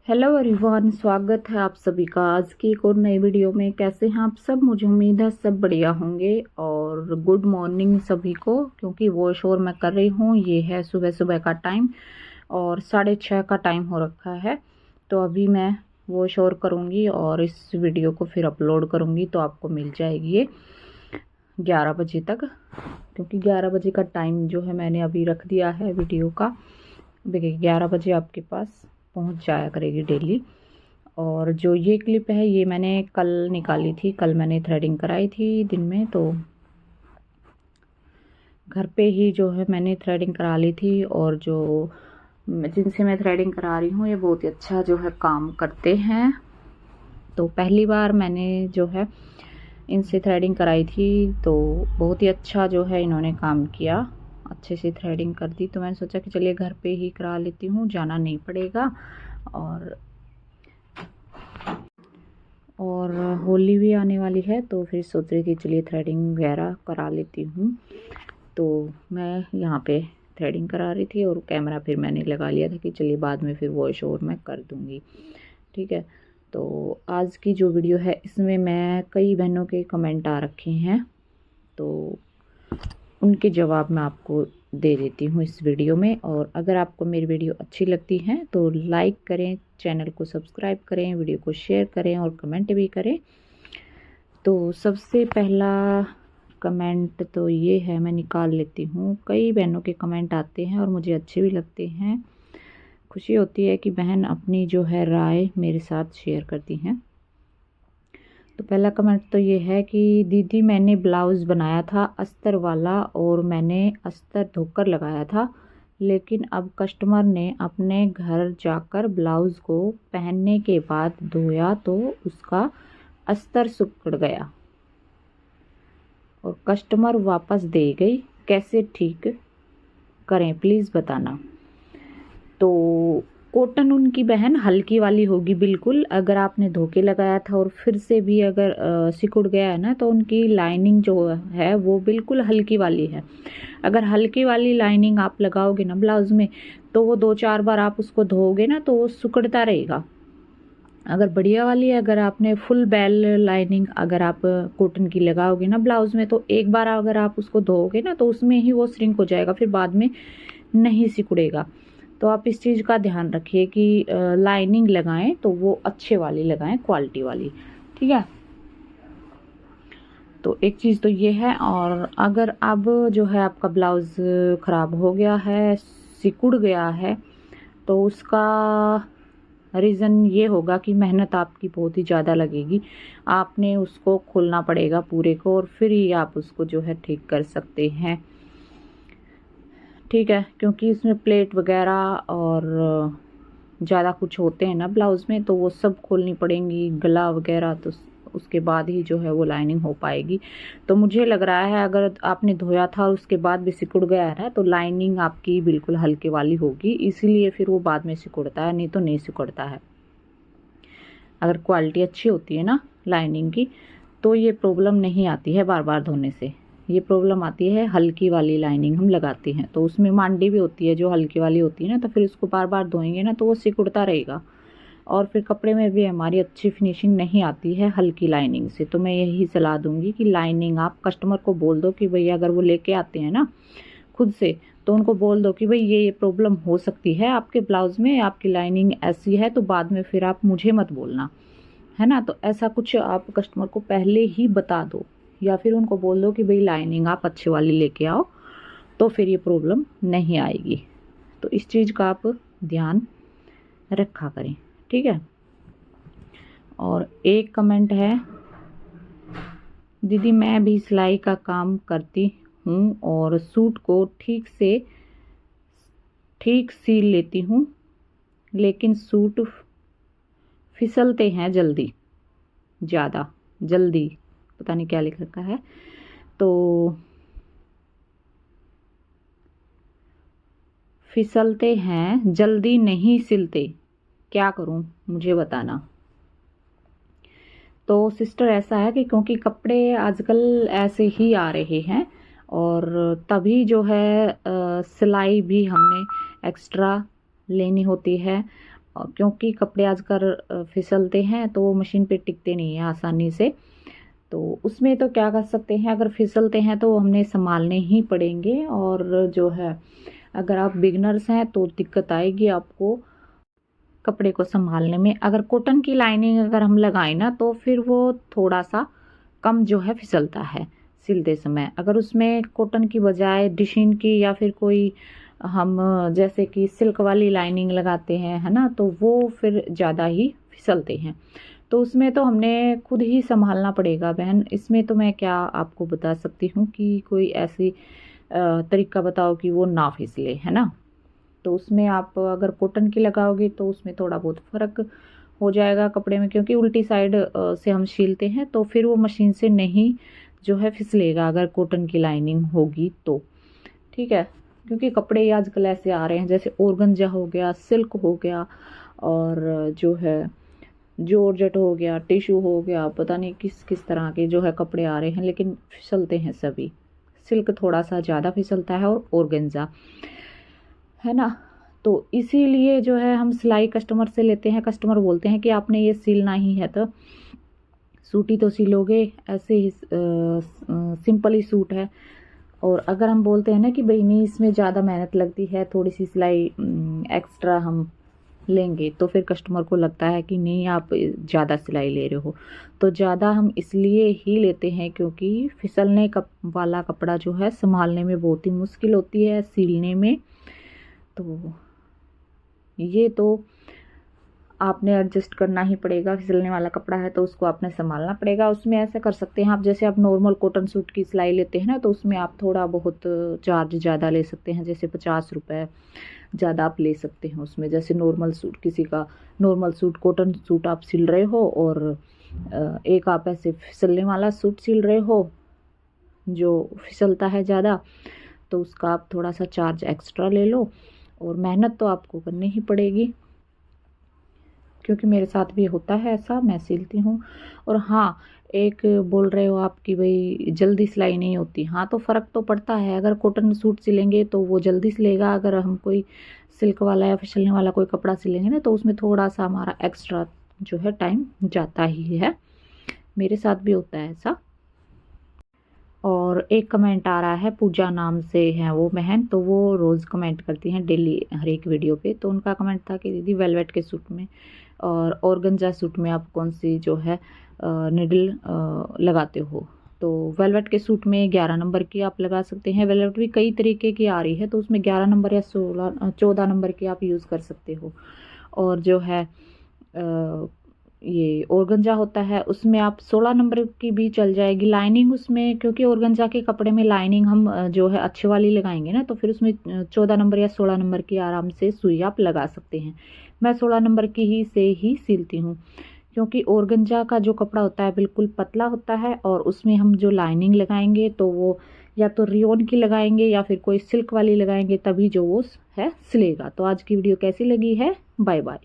Hello everyone, स्वागत है आप सभी का आज की एक और नई वीडियो में। कैसे हैं आप सब? मुझे उम्मीद है सब बढ़िया होंगे। और गुड मॉर्निंग सभी को, क्योंकि वॉइस ओवर मैं कर रही हूँ। ये है सुबह सुबह का टाइम और 6:30 का टाइम हो रखा है। तो अभी मैं वॉइस ओवर करूँगी और इस वीडियो को फिर अपलोड करूँगी, तो आपको मिल जाएगी ये 11 बजे तक, क्योंकि 11 बजे का टाइम जो है मैंने अभी रख दिया है वीडियो का। देखिए 11 बजे आपके पास पहुंच जाया करेगी डेली। और जो ये क्लिप है ये मैंने कल निकाली थी। कल मैंने थ्रेडिंग कराई थी दिन में, तो घर पे ही जो है मैंने थ्रेडिंग करा ली थी। और जो जिनसे मैं थ्रेडिंग करा रही हूँ ये बहुत ही अच्छा जो है काम करते हैं। तो पहली बार मैंने जो है इनसे थ्रेडिंग कराई थी, तो बहुत ही अच्छा जो है इन्होंने काम किया, अच्छे से थ्रेडिंग कर दी। तो मैंने सोचा कि चलिए घर पे ही करा लेती हूँ, जाना नहीं पड़ेगा। और होली भी आने वाली है, तो फिर सोच रही थी चलिए थ्रेडिंग वगैरह करा लेती हूँ। तो मैं यहाँ पे थ्रेडिंग करा रही थी और कैमरा फिर मैंने लगा लिया था कि चलिए बाद में फिर वॉइस ओवर मैं कर दूँगी, ठीक है। तो आज की जो वीडियो है इसमें मैं कई बहनों के कमेंट आ रखे हैं, तो उनके जवाब मैं आपको दे देती हूँ इस वीडियो में। और अगर आपको मेरी वीडियो अच्छी लगती है तो लाइक करें, चैनल को सब्सक्राइब करें, वीडियो को शेयर करें और कमेंट भी करें। तो सबसे पहला कमेंट तो ये है, मैं निकाल लेती हूँ। कई बहनों के कमेंट आते हैं और मुझे अच्छे भी लगते हैं। खुशी होती है कि बहन अपनी जो है राय मेरे साथ शेयर करती हैं। तो पहला कमेंट तो ये है कि दीदी मैंने ब्लाउज़ बनाया था अस्तर वाला और मैंने अस्तर धोकर लगाया था, लेकिन अब कस्टमर ने अपने घर जाकर ब्लाउज़ को पहनने के बाद धोया तो उसका अस्तर सिकुड़ गया और कस्टमर वापस दे गई। कैसे ठीक करें प्लीज़ बताना। तो कॉटन ऊन की बहन हल्की वाली होगी बिल्कुल। अगर आपने धोके लगाया था और फिर से भी अगर सिकुड़ गया है ना, तो उनकी लाइनिंग जो है वो बिल्कुल हल्की वाली है। अगर हल्की वाली लाइनिंग आप लगाओगे ना ब्लाउज में, तो वो 2-4 बार आप उसको धोओगे ना तो वो सिकुड़ता रहेगा। अगर बढ़िया वाली है, अगर आपने फुल बेल लाइनिंग अगर आप कॉटन की लगाओगे ना ब्लाउज में, तो एक बार अगर आप उसको धोओगे ना तो उसमें ही वो श्रिंक हो जाएगा, फिर बाद में नहीं सिकुड़ेगा। तो आप इस चीज़ का ध्यान रखिए कि लाइनिंग लगाएं तो वो अच्छे वाली लगाएं, क्वालिटी वाली, ठीक है। तो एक चीज़ तो ये है। और अगर अब जो है आपका ब्लाउज़ ख़राब हो गया है, सिकुड़ गया है, तो उसका रीज़न ये होगा कि मेहनत आपकी बहुत ही ज़्यादा लगेगी। आपने उसको खोलना पड़ेगा पूरे को और फिर ही आप उसको जो है ठीक कर सकते हैं, ठीक है। क्योंकि इसमें प्लेट वगैरह और ज़्यादा कुछ होते हैं ना ब्लाउज़ में, तो वो सब खोलनी पड़ेंगी, गला वगैरह, तो उसके बाद ही जो है वो लाइनिंग हो पाएगी। तो मुझे लग रहा है अगर आपने धोया था और उसके बाद भी सिकुड़ गया है ना, तो लाइनिंग आपकी बिल्कुल हल्के वाली होगी, इसीलिए फिर वो बाद में सिकुड़ता है, नहीं तो नहीं सिकुड़ता है। अगर क्वालिटी अच्छी होती है ना लाइनिंग की, तो ये प्रॉब्लम नहीं आती है बार बार धोने से। ये प्रॉब्लम आती है हल्की वाली लाइनिंग हम लगाते हैं, तो उसमें मांडी भी होती है जो हल्की वाली होती है ना, तो फिर उसको बार बार धोएंगे ना तो वो सिकुड़ता रहेगा और फिर कपड़े में भी हमारी अच्छी फिनिशिंग नहीं आती है हल्की लाइनिंग से। तो मैं यही सलाह दूंगी कि लाइनिंग आप कस्टमर को बोल दो कि भैया अगर वो लेके आते हैं ना खुद से, तो उनको बोल दो कि भाई ये प्रॉब्लम हो सकती है आपके ब्लाउज़ में, आपकी लाइनिंग ऐसी है, तो बाद में फिर आप मुझे मत बोलना, है ना। तो ऐसा कुछ आप कस्टमर को पहले ही बता दो, या फिर उनको बोल दो कि भाई लाइनिंग आप अच्छे वाली लेके आओ, तो फिर ये प्रॉब्लम नहीं आएगी। तो इस चीज़ का आप ध्यान रखा करें, ठीक है। और एक कमेंट है, दीदी मैं भी सिलाई का काम करती हूँ और सूट को ठीक सिल लेती हूँ, लेकिन सूट फिसलते हैं ज़्यादा जल्दी, पता नहीं क्या लिख रखा है। तो फिसलते हैं जल्दी नहीं सिलते, क्या करूं मुझे बताना। तो सिस्टर ऐसा है कि क्योंकि कपड़े आजकल ऐसे ही आ रहे हैं और तभी जो है सिलाई भी हमने एक्स्ट्रा लेनी होती है। क्योंकि कपड़े आजकल फिसलते हैं तो वो मशीन पे टिकते नहीं है आसानी से। तो उसमें तो क्या कर सकते हैं, अगर फिसलते हैं तो हमने संभालने ही पड़ेंगे। और जो है अगर आप बिगनर्स हैं तो दिक्कत आएगी आपको कपड़े को संभालने में। अगर कॉटन की लाइनिंग अगर हम लगाएं ना तो फिर वो थोड़ा सा कम जो है फिसलता है सिलते समय। अगर उसमें कॉटन की बजाय डिशीन की या फिर कोई हम जैसे कि सिल्क वाली लाइनिंग लगाते हैं, है ना, तो वो फिर ज़्यादा ही फिसलते हैं। तो उसमें तो हमने खुद ही संभालना पड़ेगा बहन। इसमें तो मैं क्या आपको बता सकती हूँ कि कोई ऐसी तरीका बताओ कि वो ना फिसले, है ना। तो उसमें आप अगर कॉटन की लगाओगे तो उसमें थोड़ा बहुत फ़र्क हो जाएगा कपड़े में, क्योंकि उल्टी साइड से हम सिलते हैं तो फिर वो मशीन से नहीं जो है फिसलेगा अगर कॉटन की लाइनिंग होगी तो। ठीक है, क्योंकि कपड़े आजकल ऐसे आ रहे हैं जैसे ऑर्गेन्जा हो गया, सिल्क हो गया, और जो है जॉर्जेट हो गया, टिश्यू हो गया, पता नहीं किस किस तरह के जो है कपड़े आ रहे हैं, लेकिन फिसलते हैं सभी। सिल्क थोड़ा सा ज़्यादा फिसलता है और ऑर्गेन्जा, है ना। तो इसीलिए जो है हम सिलाई कस्टमर से लेते हैं। कस्टमर बोलते हैं कि आपने ये सिलना ही है तो सूट ही तो सिलोगे, ऐसे ही सिंपल ही सूट है। और अगर हम बोलते हैं ना कि भाई नहीं इसमें ज़्यादा मेहनत लगती है, थोड़ी सी सिलाई एक्स्ट्रा हम लेंगे, तो फिर कस्टमर को लगता है कि नहीं आप ज़्यादा सिलाई ले रहे हो। तो ज़्यादा हम इसलिए ही लेते हैं क्योंकि फिसलने वाला कपड़ा जो है संभालने में बहुत ही मुश्किल होती है, सिलने में। तो ये तो आपने एडजस्ट करना ही पड़ेगा। फिसलने वाला कपड़ा है तो उसको आपने संभालना पड़ेगा। उसमें ऐसे कर सकते हैं आप, जैसे आप नॉर्मल कॉटन सूट की सिलाई लेते हैं ना, तो उसमें आप थोड़ा बहुत चार्ज ज़्यादा ले सकते हैं, जैसे 50 रुपये ज़्यादा आप ले सकते हैं उसमें। जैसे नॉर्मल सूट, किसी का नॉर्मल सूट कॉटन सूट आप सिल रहे हो और एक आप ऐसे फिसलने वाला सूट सिल रहे हो जो फिसलता है ज़्यादा, तो उसका आप थोड़ा सा चार्ज एक्स्ट्रा ले लो। और मेहनत तो आपको करनी ही पड़ेगी, क्योंकि मेरे साथ भी होता है ऐसा, मैं सिलती हूँ। और हाँ, एक बोल रहे हो आप कि भाई जल्दी सिलाई नहीं होती, हाँ तो फ़र्क तो पड़ता है। अगर कॉटन सूट सिलेंगे तो वो जल्दी सिलेगा, अगर हम कोई सिल्क वाला या फिसलने वाला कोई कपड़ा सिलेंगे ना तो उसमें थोड़ा सा हमारा एक्स्ट्रा जो है टाइम जाता ही है। मेरे साथ भी होता है ऐसा। और एक कमेंट आ रहा है, पूजा नाम से है वो बहन, तो वो रोज़ कमेंट करती हैं डेली हर एक वीडियो पे। तो उनका कमेंट था कि दीदी वेलवेट के सूट में और ऑर्गेन्जा सूट में आप कौन सी जो है निडल लगाते हो। तो वेलवेट के सूट में 11 नंबर की आप लगा सकते हैं। वेलवेट भी कई तरीके की आ रही है, तो उसमें 11 नंबर या 14 नंबर की आप यूज़ कर सकते हो। और जो है ये ऑर्गेन्जा होता है उसमें आप 16 नंबर की भी चल जाएगी लाइनिंग उसमें, क्योंकि ऑर्गेन्जा के कपड़े में लाइनिंग हम जो है अच्छे वाली लगाएंगे ना, तो फिर उसमें 14 नंबर या 16 नंबर की आराम से सुई आप लगा सकते हैं। मैं 16 नंबर की ही से ही सिलती हूँ, क्योंकि ऑर्गेन्जा का जो कपड़ा होता है बिल्कुल पतला होता है, और उसमें हम जो लाइनिंग लगाएंगे तो वो या तो रियोन की लगाएंगे या फिर कोई सिल्क वाली लगाएंगे, तभी जो वो है सिलेगा। तो आज की वीडियो कैसी लगी है, बाय बाय।